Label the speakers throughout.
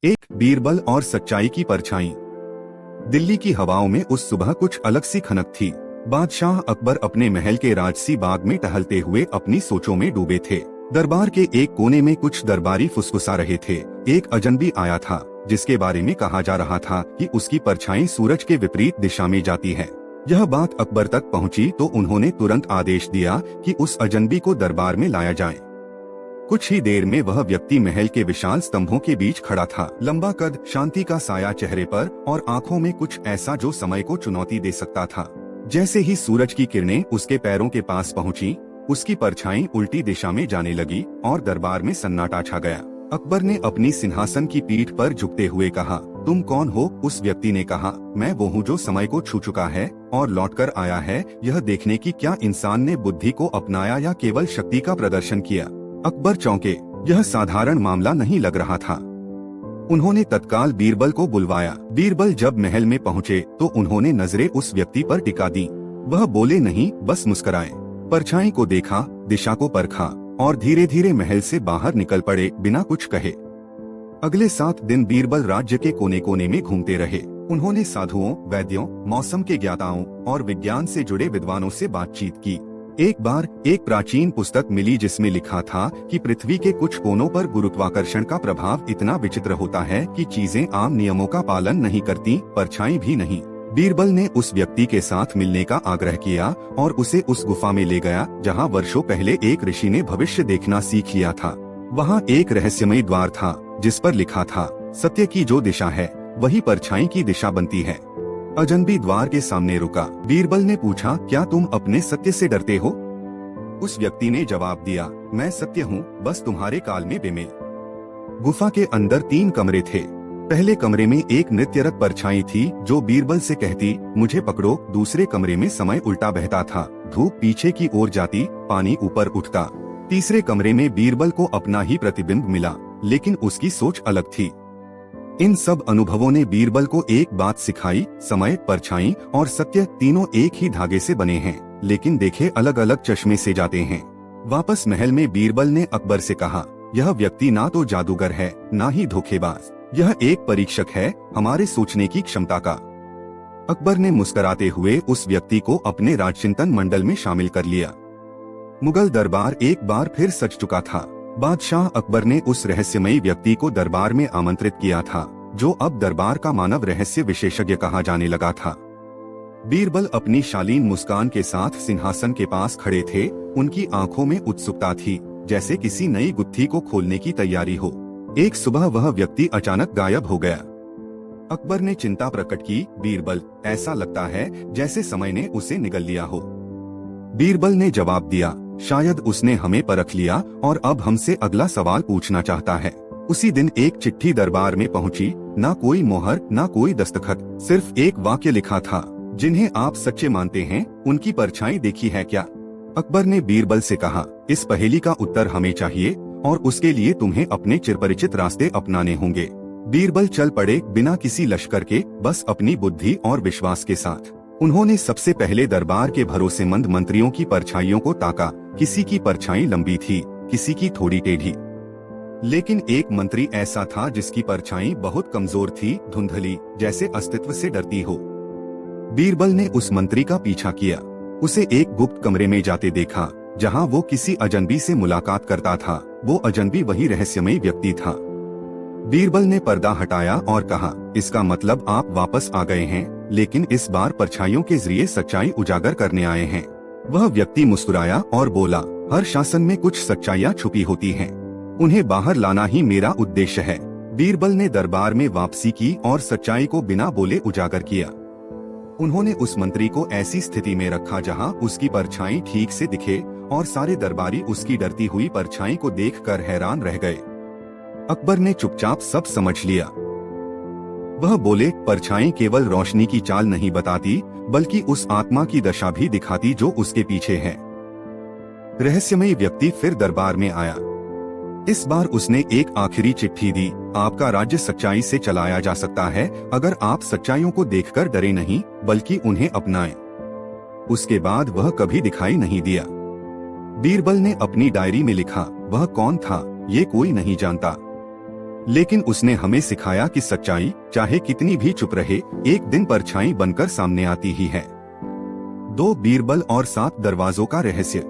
Speaker 1: एक बीरबल और सच्चाई की परछाई। दिल्ली की हवाओं में उस सुबह कुछ अलग सी खनक थी। बादशाह अकबर अपने महल के राजसी बाग में टहलते हुए अपनी सोचों में डूबे थे। दरबार के एक कोने में कुछ दरबारी फुसफुसा रहे थे। एक अजनबी आया था जिसके बारे में कहा जा रहा था कि उसकी परछाई सूरज के विपरीत दिशा में जाती है। यह बात अकबर तक पहुंची तो उन्होंने तुरंत आदेश दिया कि उस अजनबी को दरबार में लाया जाए। कुछ ही देर में वह व्यक्ति महल के विशाल स्तंभों के बीच खड़ा था। लंबा कद, शांति का साया चेहरे पर और आंखों में कुछ ऐसा जो समय को चुनौती दे सकता था। जैसे ही सूरज की किरणें उसके पैरों के पास पहुंची, उसकी परछाई उल्टी दिशा में जाने लगी और दरबार में सन्नाटा छा गया। अकबर ने अपनी सिंहासन की पीठ पर झुकते हुए कहा, तुम कौन हो? उस व्यक्ति ने कहा, मैं वो हूँ जो समय को छू चुका है और लौटकर आया है, यह देखने की क्या इंसान ने बुद्धि को अपनाया या केवल शक्ति का प्रदर्शन किया। अकबर चौंके। यह साधारण मामला नहीं लग रहा था। उन्होंने तत्काल बीरबल को बुलवाया। बीरबल जब महल में पहुंचे तो उन्होंने नजरें उस व्यक्ति पर टिका दी। वह बोले नहीं, बस मुस्कुराए। परछाई को देखा, दिशा को परखा और धीरे धीरे महल से बाहर निकल पड़े बिना कुछ कहे। अगले 7 दिन बीरबल राज्य के कोने कोने में घूमते रहे। उन्होंने साधुओं, वैद्यों, मौसम के ज्ञाताओं और विज्ञान से जुड़े विद्वानों से बातचीत की। एक बार एक प्राचीन पुस्तक मिली जिसमें लिखा था कि पृथ्वी के कुछ कोनों पर गुरुत्वाकर्षण का प्रभाव इतना विचित्र होता है कि चीजें आम नियमों का पालन नहीं करती, परछाई भी नहीं। बीरबल ने उस व्यक्ति के साथ मिलने का आग्रह किया और उसे उस गुफा में ले गया जहां वर्षों पहले एक ऋषि ने भविष्य देखना सीख लिया था। वहां एक रहस्यमय द्वार था जिस पर लिखा था, सत्य की जो दिशा है वही परछाई की दिशा बनती है। अजनबी द्वार के सामने रुका। बीरबल ने पूछा, क्या तुम अपने सत्य से डरते हो? उस व्यक्ति ने जवाब दिया, मैं सत्य हूँ, बस तुम्हारे काल में बेमेल। गुफा के अंदर 3 कमरे थे। पहले कमरे में एक नृत्यरत परछाई थी जो बीरबल से कहती, मुझे पकड़ो। दूसरे कमरे में समय उल्टा बहता था, धूप पीछे की ओर जाती, पानी ऊपर उठता। तीसरे कमरे में बीरबल को अपना ही प्रतिबिंब मिला, लेकिन उसकी सोच अलग थी। इन सब अनुभवों ने बीरबल को एक बात सिखाई, समय, परछाई और सत्य तीनों एक ही धागे से बने हैं, लेकिन देखे अलग अलग चश्मे से जाते हैं। वापस महल में बीरबल ने अकबर से कहा, यह व्यक्ति ना तो जादूगर है, ना ही धोखेबाज, यह एक परीक्षक है हमारे सोचने की क्षमता का। अकबर ने मुस्कुराते हुए उस व्यक्ति को अपने राजचिंतन मंडल में शामिल कर लिया। मुगल दरबार एक बार फिर सज चुका था। बादशाह अकबर ने उस रहस्यमयी व्यक्ति को दरबार में आमंत्रित किया था, जो अब दरबार का मानव रहस्य विशेषज्ञ कहा जाने लगा था। बीरबल अपनी शालीन मुस्कान के साथ सिंहासन के पास खड़े थे। उनकी आंखों में उत्सुकता थी, जैसे किसी नई गुत्थी को खोलने की तैयारी हो। एक सुबह वह व्यक्ति अचानक गायब हो गया। अकबर ने चिंता प्रकट की, बीरबल, ऐसा लगता है जैसे समय ने उसे निगल लिया हो। बीरबल ने जवाब दिया, शायद उसने हमें परख लिया और अब हमसे अगला सवाल पूछना चाहता है। उसी दिन एक चिट्ठी दरबार में पहुंची, ना कोई मोहर, ना कोई दस्तखत, सिर्फ एक वाक्य लिखा था, जिन्हें आप सच्चे मानते हैं उनकी परछाई देखी है क्या? अकबर ने बीरबल से कहा, इस पहेली का उत्तर हमें चाहिए और उसके लिए तुम्हें अपने चिरपरिचित रास्ते अपनाने होंगे। बीरबल चल पड़े बिना किसी लश्कर के, बस अपनी बुद्धि और विश्वास के साथ। उन्होंने सबसे पहले दरबार के भरोसेमंद मंत्रियों की परछाइयों को ताका। किसी की परछाई लंबी थी, किसी की थोड़ी टेढ़ी, लेकिन एक मंत्री ऐसा था जिसकी परछाई बहुत कमजोर थी, धुंधली, जैसे अस्तित्व से डरती हो। बीरबल ने उस मंत्री का पीछा किया। उसे एक गुप्त कमरे में जाते देखा जहां वो किसी अजनबी से मुलाकात करता था। वो अजनबी वही रहस्यमय व्यक्ति था। बीरबल ने पर्दा हटाया और कहा, इसका मतलब आप वापस आ गए हैं, लेकिन इस बार परछाइयों के जरिए सच्चाई उजागर करने आए हैं। वह व्यक्ति मुस्कुराया और बोला, हर शासन में कुछ सच्चाइयाँ छुपी होती हैं, उन्हें बाहर लाना ही मेरा उद्देश्य है। बीरबल ने दरबार में वापसी की और सच्चाई को बिना बोले उजागर किया। उन्होंने उस मंत्री को ऐसी स्थिति में रखा जहां उसकी परछाई ठीक से दिखे और सारे दरबारी उसकी डरती हुई परछाई को देखकर हैरान रह गए। अकबर ने चुपचाप सब समझ लिया। वह बोले, परछाई केवल रोशनी की चाल नहीं बताती, बल्कि उस आत्मा की दशा भी दिखाती जो उसके पीछे है। रहस्यमयी व्यक्ति फिर दरबार में आया। इस बार उसने एक आखिरी चिट्ठी दी, आपका राज्य सच्चाई से चलाया जा सकता है अगर आप सच्चाइयों को देखकर डरे नहीं, बल्कि उन्हें अपनाएं। उसके बाद वह कभी दिखाई नहीं दिया। बीरबल ने अपनी डायरी में लिखा, वह कौन था ये कोई नहीं जानता। लेकिन उसने हमें सिखाया कि सच्चाई चाहे कितनी भी चुप रहे, एक दिन परछाई बनकर सामने आती ही है। 2 बीरबल और 7 दरवाजों का रहस्य।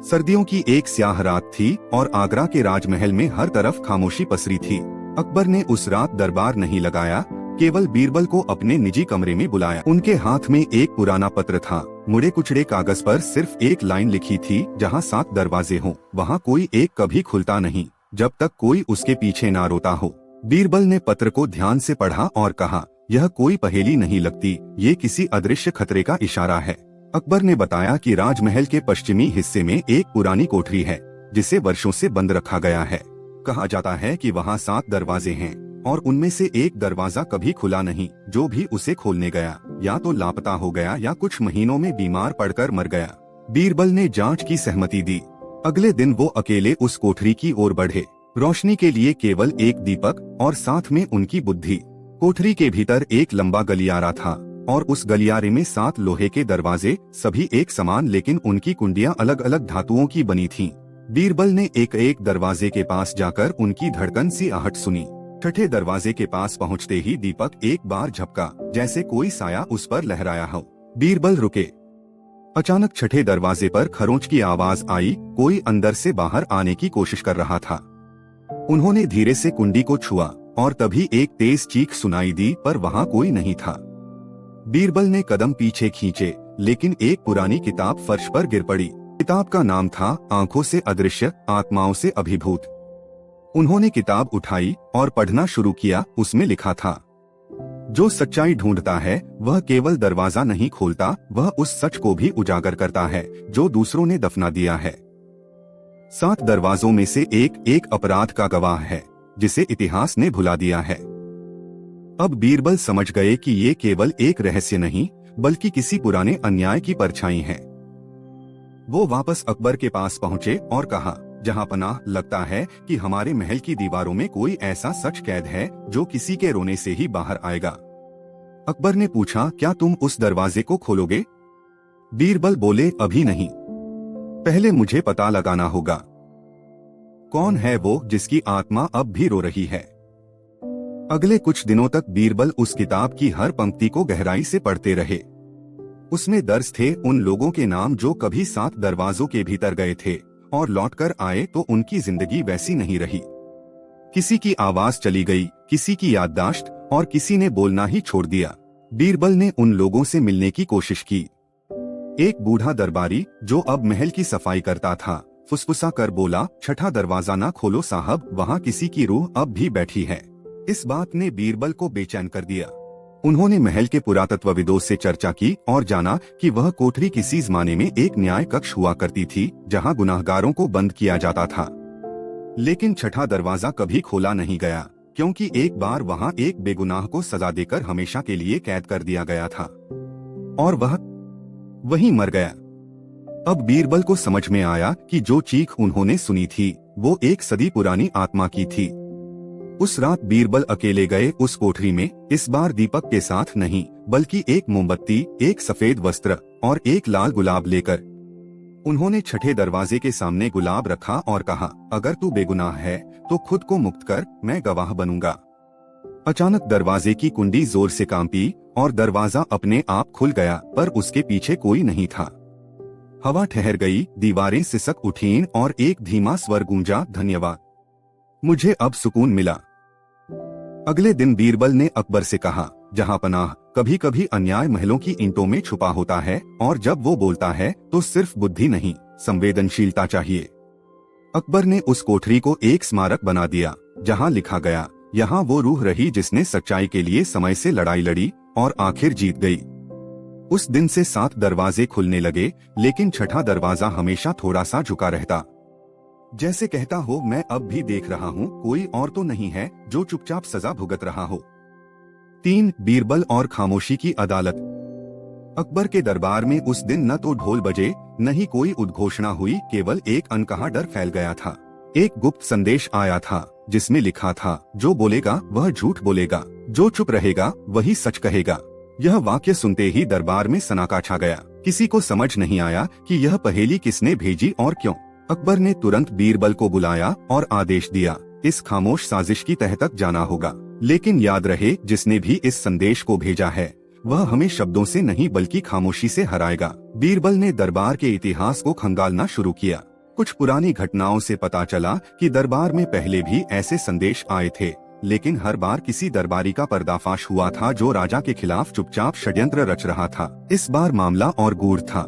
Speaker 1: सर्दियों की एक स्याह रात थी और आगरा के राजमहल में हर तरफ खामोशी पसरी थी। अकबर ने उस रात दरबार नहीं लगाया, केवल बीरबल को अपने निजी कमरे में बुलाया। उनके हाथ में एक पुराना पत्र था। मुड़े कुचड़े कागज पर सिर्फ एक लाइन लिखी थी, जहाँ 7 दरवाजे हों, वहाँ कोई एक कभी खुलता नहीं जब तक कोई उसके पीछे ना रोता हो। बीरबल ने पत्र को ध्यान से पढ़ा और कहा, यह कोई पहेली नहीं लगती, ये किसी अदृश्य खतरे का इशारा है। अकबर ने बताया कि राजमहल के पश्चिमी हिस्से में एक पुरानी कोठरी है, जिसे वर्षों से बंद रखा गया है। कहा जाता है कि वहाँ 7 दरवाजे हैं और उनमें से एक दरवाजा कभी खुला नहीं। जो भी उसे खोलने गया या तो लापता हो गया या कुछ महीनों में बीमार पड़कर मर गया। बीरबल ने जांच की सहमति दी। अगले दिन वो अकेले उस कोठरी की ओर बढ़े। रोशनी के लिए केवल एक दीपक और साथ में उनकी बुद्धि। कोठरी के भीतर एक लंबा गलियारा था और उस गलियारे में 7 लोहे के दरवाजे, सभी एक समान, लेकिन उनकी कुंडियां अलग अलग धातुओं की बनी थीं। बीरबल ने एक एक दरवाजे के पास जाकर उनकी धड़कन सी आहट सुनी। छठे दरवाजे के पास पहुंचते ही दीपक एक बार झपका, जैसे कोई साया उस पर लहराया हो। बीरबल रुके। अचानक छठे दरवाजे पर खरोंच की आवाज आई। कोई अंदर से बाहर आने की कोशिश कर रहा था। उन्होंने धीरे से कुंडी को छुआ और तभी एक तेज चीख सुनाई दी, पर वहाँ कोई नहीं था। बीरबल ने कदम पीछे खींचे, लेकिन एक पुरानी किताब फर्श पर गिर पड़ी। किताब का नाम था आंखों से अदृश्य, आत्माओं से अभिभूत। उन्होंने किताब उठाई और पढ़ना शुरू किया। उसमें लिखा था, जो सच्चाई ढूंढता है वह केवल दरवाजा नहीं खोलता, वह उस सच को भी उजागर करता है जो दूसरों ने दफना दिया है। 7 दरवाजों में से एक अपराध का गवाह है, जिसे इतिहास ने भुला दिया है। अब बीरबल समझ गए कि ये केवल एक रहस्य नहीं, बल्कि किसी पुराने अन्याय की परछाई है। वो वापस अकबर के पास पहुंचे और कहा, जहां पनाह, लगता है कि हमारे महल की दीवारों में कोई ऐसा सच कैद है जो किसी के रोने से ही बाहर आएगा। अकबर ने पूछा, क्या तुम उस दरवाजे को खोलोगे? बीरबल बोले, अभी नहीं, पहले मुझे पता लगाना होगा कौन है वो जिसकी आत्मा अब भी रो रही है। अगले कुछ दिनों तक बीरबल उस किताब की हर पंक्ति को गहराई से पढ़ते रहे। उसमें दर्ज थे उन लोगों के नाम जो कभी 7 दरवाजों के भीतर गए थे और लौटकर आए तो उनकी जिंदगी वैसी नहीं रही। किसी की आवाज चली गई, किसी की याददाश्त, और किसी ने बोलना ही छोड़ दिया। बीरबल ने उन लोगों से मिलने की कोशिश की। एक बूढ़ा दरबारी जो अब महल की सफाई करता था, फुसफुसा कर बोला, छठा दरवाजा ना खोलो साहब, वहाँ किसी की रूह अब भी बैठी है। इस बात ने बीरबल को बेचैन कर दिया। उन्होंने महल के पुरातत्वविदों से चर्चा की और जाना कि वह कोठरी किसी जमाने में एक न्याय कक्ष हुआ करती थी, जहां गुनाहगारों को बंद किया जाता था। लेकिन छठा दरवाजा कभी खोला नहीं गया, क्योंकि एक बार वहां एक बेगुनाह को सजा देकर हमेशा के लिए कैद कर दिया गया था और वह वहीं मर गया। अब बीरबल को समझ में आया कि जो चीख उन्होंने सुनी थी वो एक सदी पुरानी आत्मा की थी। उस रात बीरबल अकेले गए उस कोठरी में, इस बार दीपक के साथ नहीं, बल्कि एक मोमबत्ती, एक सफेद वस्त्र और एक लाल गुलाब लेकर। उन्होंने छठे दरवाजे के सामने गुलाब रखा और कहा, अगर तू बेगुनाह है तो खुद को मुक्त कर, मैं गवाह बनूंगा। अचानक दरवाजे की कुंडी जोर से कांपी और दरवाजा अपने आप खुल गया, पर उसके पीछे कोई नहीं था। हवा ठहर गई, दीवारें सिसक उठीं और एक धीमा स्वर गूंजा, धन्यवाद, मुझे अब सुकून मिला। अगले दिन बीरबल ने अकबर से कहा, जहां पनाह, कभी कभी अन्याय महलों की ईंटों में छुपा होता है और जब वो बोलता है तो सिर्फ बुद्धि नहीं, संवेदनशीलता चाहिए। अकबर ने उस कोठरी को एक स्मारक बना दिया, जहां लिखा गया, यहाँ वो रूह रही जिसने सच्चाई के लिए समय से लड़ाई लड़ी और आखिर जीत गई। उस दिन से 7 दरवाजे खुलने लगे, लेकिन छठा दरवाजा हमेशा थोड़ा सा झुका रहता, जैसे कहता हो, मैं अब भी देख रहा हूँ, कोई और तो नहीं है जो चुपचाप सजा भुगत रहा हो। 3 बीरबल और खामोशी की अदालत। अकबर के दरबार में उस दिन न तो ढोल बजे, न ही कोई उद्घोषणा हुई, केवल एक अनकहा डर फैल गया था। एक गुप्त संदेश आया था जिसमें लिखा था, जो बोलेगा वह झूठ बोलेगा, जो चुप रहेगा वही सच कहेगा। यह वाक्य सुनते ही दरबार में सन्नाटा छा गया। किसी को समझ नहीं आया कि यह पहेली किसने भेजी और क्यों। अकबर ने तुरंत बीरबल को बुलाया और आदेश दिया, इस खामोश साजिश की तह तक जाना होगा। लेकिन याद रहे, जिसने भी इस संदेश को भेजा है वह हमें शब्दों से नहीं बल्कि खामोशी से हराएगा। बीरबल ने दरबार के इतिहास को खंगालना शुरू किया। कुछ पुरानी घटनाओं से पता चला कि दरबार में पहले भी ऐसे संदेश आए थे, लेकिन हर बार किसी दरबारी का पर्दाफाश हुआ था जो राजा के खिलाफ चुपचाप षड्यंत्र रच रहा था। इस बार मामला और गूढ़ था।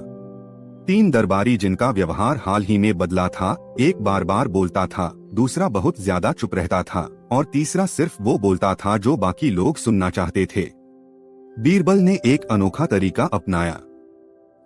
Speaker 1: 3 दरबारी जिनका व्यवहार हाल ही में बदला था, एक बार बार बोलता था, दूसरा बहुत ज्यादा चुप रहता था और तीसरा सिर्फ वो बोलता था जो बाकी लोग सुनना चाहते थे। बीरबल ने एक अनोखा तरीका अपनाया।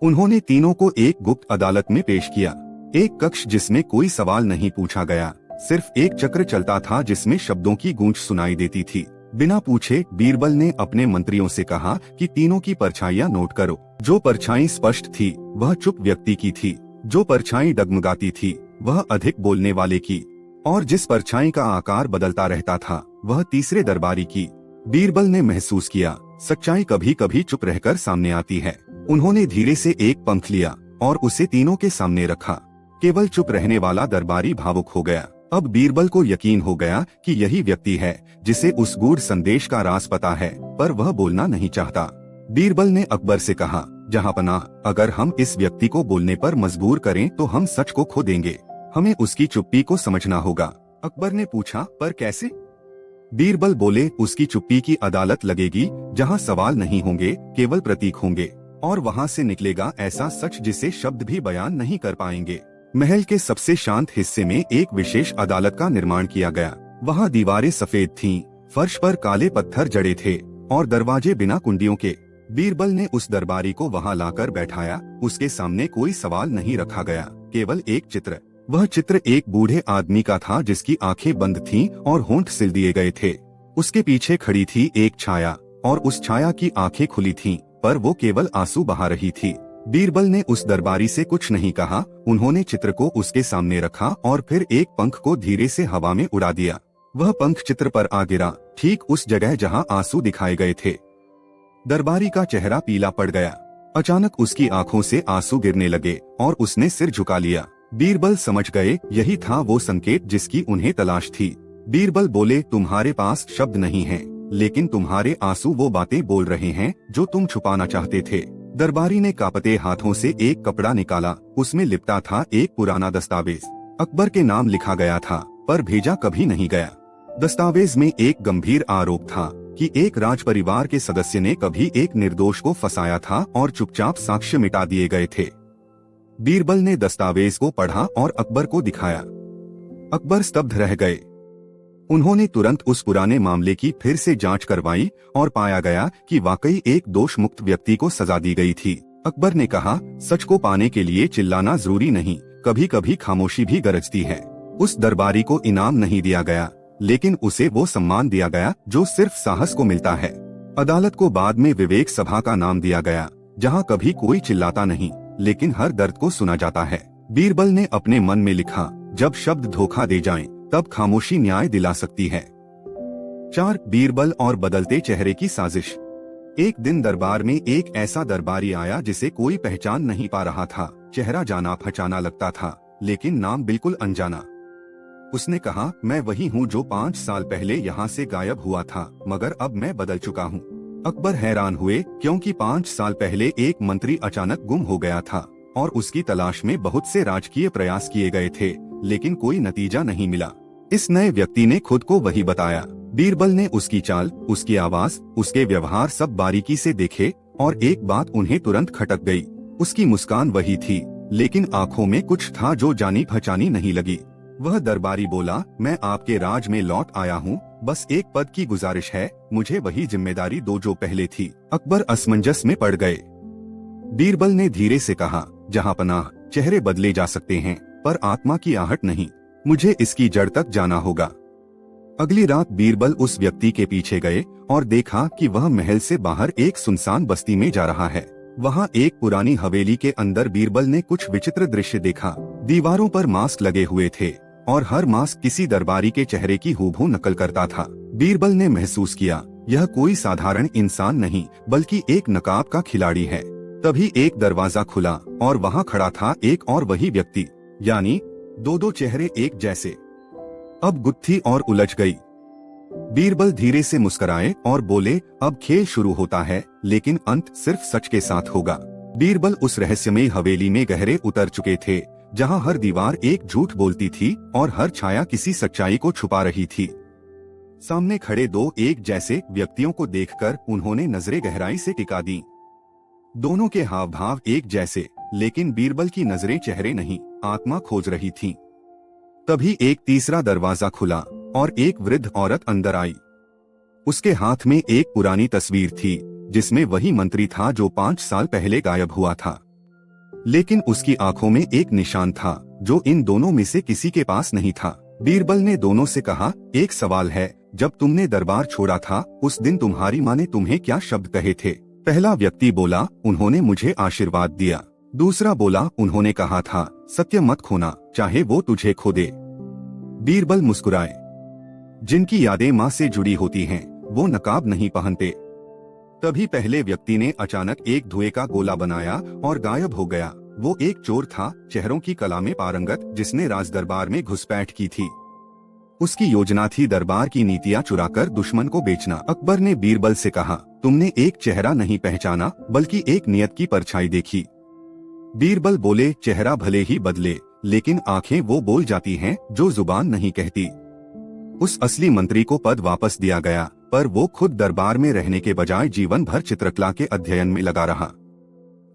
Speaker 1: उन्होंने तीनों को एक गुप्त अदालत में पेश किया। एक कक्ष जिसमें कोई सवाल नहीं पूछा गया, सिर्फ एक चक्र चलता था जिसमें शब्दों की गूंज सुनाई देती थी। बिना पूछे बीरबल ने अपने मंत्रियों से कहा कि तीनों की परछाइयां नोट करो। जो परछाई स्पष्ट थी वह चुप व्यक्ति की थी, जो परछाई डगमगाती थी वह अधिक बोलने वाले की, और जिस परछाई का आकार बदलता रहता था वह तीसरे दरबारी की। बीरबल ने महसूस किया, सच्चाई कभी कभी चुप रहकर सामने आती है। उन्होंने धीरे से एक पंख लिया और उसे तीनों के सामने रखा। केवल चुप रहने वाला दरबारी भावुक हो गया। अब बीरबल को यकीन हो गया कि यही व्यक्ति है जिसे उस गूढ़ संदेश का राज पता है, पर वह बोलना नहीं चाहता। बीरबल ने अकबर से कहा, जहांपनाह, अगर हम इस व्यक्ति को बोलने पर मजबूर करें तो हम सच को खो देंगे। हमें उसकी चुप्पी को समझना होगा। अकबर ने पूछा, पर कैसे? बीरबल बोले, उसकी चुप्पी की अदालत लगेगी जहां सवाल नहीं होंगे, केवल प्रतीक होंगे, और वहां से निकलेगा ऐसा सच जिसे शब्द भी बयान नहीं कर पाएंगे। महल के सबसे शांत हिस्से में एक विशेष अदालत का निर्माण किया गया। वहां दीवारें सफेद थीं, फर्श पर काले पत्थर जड़े थे और दरवाजे बिना कुंडियों के। बीरबल ने उस दरबारी को वहां लाकर बैठाया। उसके सामने कोई सवाल नहीं रखा गया, केवल एक चित्र। वह चित्र एक बूढ़े आदमी का था जिसकी आंखें बंद थीं और होंठ सिल दिए गए थे। उसके पीछे खड़ी थी एक छाया और उस छाया की आंखें खुली थीं, पर वो केवल आंसू बहा रही थी। बीरबल ने उस दरबारी से कुछ नहीं कहा। उन्होंने चित्र को उसके सामने रखा और फिर एक पंख को धीरे से हवा में उड़ा दिया। वह पंख चित्र पर आ गिरा, ठीक उस जगह जहां आंसू दिखाए गए थे। दरबारी का चेहरा पीला पड़ गया। अचानक उसकी आंखों से आंसू गिरने लगे और उसने सिर झुका लिया। बीरबल समझ गए, यही था वो संकेत जिसकी उन्हें तलाश थी। बीरबल बोले, तुम्हारे पास शब्द नहीं हैं, लेकिन तुम्हारे आंसू वो बातें बोल रहे हैं जो तुम छुपाना चाहते थे। दरबारी ने कांपते हाथों से एक कपड़ा निकाला। उसमें लिपटा था एक पुराना दस्तावेज। अकबर के नाम लिखा गया था, पर भेजा कभी नहीं गया। दस्तावेज में एक गंभीर आरोप था कि एक राज परिवार के सदस्य ने कभी एक निर्दोष को फंसाया था और चुपचाप साक्ष्य मिटा दिए गए थे। बीरबल ने दस्तावेज को पढ़ा और अकबर को दिखाया। अकबर स्तब्ध रह गए। उन्होंने तुरंत उस पुराने मामले की फिर से जांच करवाई और पाया गया कि वाकई एक दोष मुक्त व्यक्ति को सजा दी गई थी। अकबर ने कहा, सच को पाने के लिए चिल्लाना जरूरी नहीं, कभी कभी खामोशी भी गरजती है। उस दरबारी को इनाम नहीं दिया गया, लेकिन उसे वो सम्मान दिया गया जो सिर्फ साहस को मिलता है। अदालत को बाद में विवेक सभा का नाम दिया गया, जहाँ कभी कोई चिल्लाता नहीं, लेकिन हर दर्द को सुना जाता है। बीरबल ने अपने मन में लिखा, जब शब्द धोखा दे जाएं, तब खामोशी न्याय दिला सकती है। 4 बीरबल और बदलते चेहरे की साजिश। एक दिन दरबार में एक ऐसा दरबारी आया जिसे कोई पहचान नहीं पा रहा था। चेहरा जाना पहचाना लगता था, लेकिन नाम बिल्कुल अनजाना। उसने कहा, मैं वही हूँ जो 5 साल पहले यहाँ से गायब हुआ था, मगर अब मैं बदल चुका हूँ। अकबर हैरान हुए, क्योंकि 5 साल पहले एक मंत्री अचानक गुम हो गया था और उसकी तलाश में बहुत से राजकीय प्रयास किए गए थे, लेकिन कोई नतीजा नहीं मिला। इस नए व्यक्ति ने खुद को वही बताया। बीरबल ने उसकी चाल, उसकी आवाज, उसके व्यवहार सब बारीकी से देखे और एक बात उन्हें तुरंत खटक गई। उसकी मुस्कान वही थी, लेकिन आंखों में कुछ था जो जानी पहचानी नहीं लगी। वह दरबारी बोला, मैं आपके राज में लौट आया हूँ, बस एक पद की गुजारिश है, मुझे वही जिम्मेदारी दो जो पहले थी। अकबर असमंजस में पड़ गए। बीरबल ने धीरे से कहा, जहांपनाह, चेहरे बदले जा सकते हैं, पर आत्मा की आहट नहीं। मुझे इसकी जड़ तक जाना होगा। अगली रात बीरबल उस व्यक्ति के पीछे गए और देखा कि वह महल से बाहर एक सुनसान बस्ती में जा रहा है। वहाँ एक पुरानी हवेली के अंदर बीरबल ने कुछ विचित्र दृश्य देखा। दीवारों पर मास्क लगे हुए थे और हर मास्क किसी दरबारी के चेहरे की हूबहू नकल करता था। बीरबल ने महसूस किया, यह कोई साधारण इंसान नहीं, बल्कि एक नकाब का खिलाड़ी है। तभी एक दरवाजा खुला और वहाँ खड़ा था एक और वही व्यक्ति, यानी दो चेहरे एक जैसे। अब गुत्थी और उलझ गई। बीरबल धीरे से मुस्कुराए और बोले, अब खेल शुरू होता है, लेकिन अंत सिर्फ सच के साथ होगा। बीरबल उस रहस्यमयी हवेली में गहरे उतर चुके थे, जहां हर दीवार एक झूठ बोलती थी और हर छाया किसी सच्चाई को छुपा रही थी। सामने खड़े दो एक जैसे व्यक्तियों को देखकर उन्होंने नजरें गहराई से टिका दी। दोनों के हाव भाव एक जैसे, लेकिन बीरबल की नजरें चेहरे नहीं, आत्मा खोज रही थीं। तभी एक तीसरा दरवाजा खुला और एक वृद्ध औरत अंदर आई। उसके हाथ में एक पुरानी तस्वीर थी, जिसमें वही मंत्री था जो 5 साल पहले गायब हुआ था। लेकिन उसकी आंखों में एक निशान था, जो इन दोनों में से किसी के पास नहीं था। बीरबल ने दोनों से कहा, एक सवाल है, जब तुमने दरबार छोड़ा था, उस दिन तुम्हारी माँ ने तुम्हें क्या शब्द कहे थे? पहला व्यक्ति बोला, उन्होंने मुझे आशीर्वाद दिया। दूसरा बोला, उन्होंने कहा था, सत्य मत खोना, चाहे वो तुझे खो दे। बीरबल मुस्कुराए। जिनकी यादें माँ से जुड़ी होती हैं, वो नकाब नहीं पहनते। तभी पहले व्यक्ति ने अचानक एक धुएं का गोला बनाया और गायब हो गया। वो एक चोर था, चेहरों की कला में पारंगत, जिसने राज दरबार में घुसपैठ की थी। उसकी योजना थी दरबार की नीतियाँ चुराकर दुश्मन को बेचना। अकबर ने बीरबल से कहा, तुमने एक चेहरा नहीं पहचाना, बल्कि एक नियत की परछाई देखी। बीरबल बोले, चेहरा भले ही बदले, लेकिन आंखें वो बोल जाती हैं जो जुबान नहीं कहती। उस असली मंत्री को पद वापस दिया गया, पर वो खुद दरबार में रहने के बजाय जीवन भर चित्रकला के अध्ययन में लगा रहा।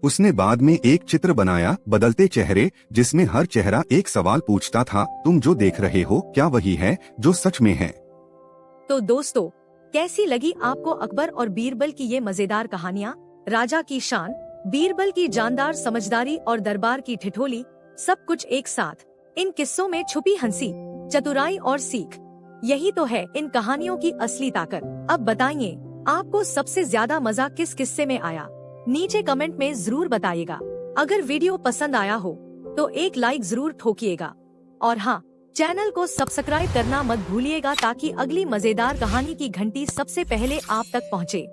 Speaker 1: उसने बाद में एक चित्र बनाया, बदलते चेहरे, जिसमें हर चेहरा एक सवाल पूछता था, तुम जो देख रहे हो, क्या वही है जो सच में है?
Speaker 2: तो दोस्तों, कैसी लगी आपको अकबर और बीरबल की ये मजेदार कहानियाँ? राजा की शान, बीरबल की जानदार समझदारी और दरबार की ठिठोली, सब कुछ एक साथ। इन किस्सों में छुपी हंसी, चतुराई और सीख, यही तो है इन कहानियों की असली ताकत। अब बताइए, आपको सबसे ज्यादा मजा किस किस्से में आया? नीचे कमेंट में जरूर बताइएगा। अगर वीडियो पसंद आया हो तो एक लाइक जरूर ठोकिएगा, और हाँ, चैनल को सब्सक्राइब करना मत भूलिएगा, ताकि अगली मजेदार कहानी की घंटी सबसे पहले आप तक पहुँचे।